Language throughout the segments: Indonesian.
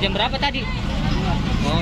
jam berapa tadi? Oh.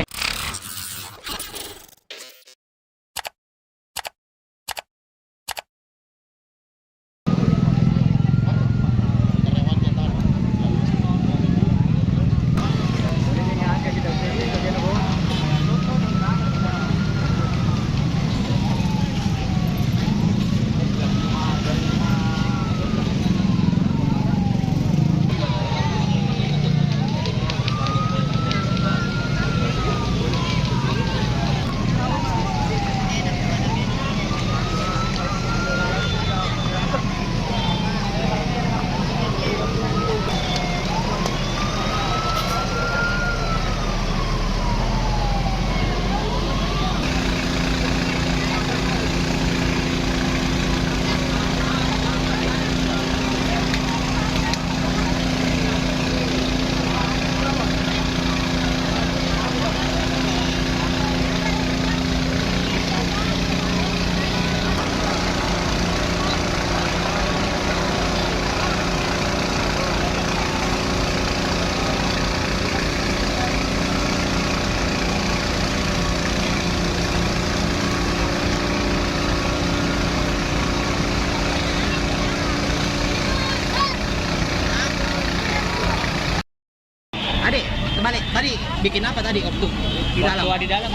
Adik, terbalik. Tadi bikin apa tadi waktu di dalam? Waktu di dalam.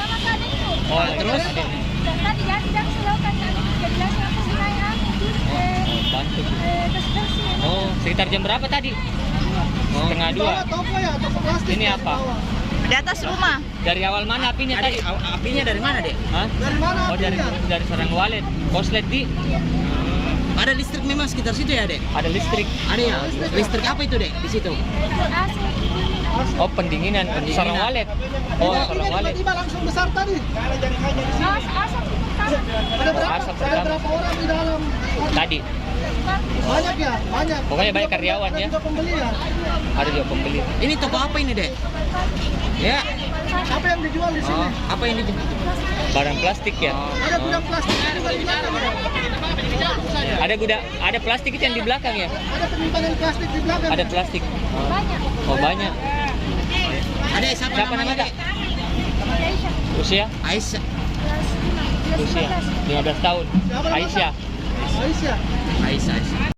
Oh, terus? Tadi jangan selaukan jelas aku sinaian Bantu. bersih. Oh, sekitar jam berapa tadi? Setengah 2. Toko ya, toko plastik. Ini apa? Di atas rumah. Dari awal mana apinya tadi? Adik, apinya dari mana, Dek? Hah? Dari mana? Oh, dari sarang walet. Koslet di. Ada listrik memang sekitar situ ya, Dek? Ada listrik. Ada ya? Listrik apa itu, Dek? Di situ? AC. Oh, pendinginan. Sarang walet. Oh, sarang walet. Tiba-tiba langsung besar tadi. Asap Ada berapa? Asap Ada pertama. berapa orang di dalam? Tadi. Banyak ya, banyak. Pokoknya banyak karyawan Ada ya. juga pembeli ya. Ada juga pembeli. Ini toko apa ini, Dek? Ya. Apa yang dijual di sini? Oh, apa ini? Barang plastik ya. Ada gudang plastik juga di belakang ya. Ada plastik itu yang di belakang ya. Ada penyimpanan plastik di belakang. Ada ya? plastik. banyak. Oh, banyak. Ada siapa Siapa namanya, namanya, Dek? Usia? Aisyah. Usia 15 tahun. Siapa namanya? Aisyah. Aisyah. Aisyah.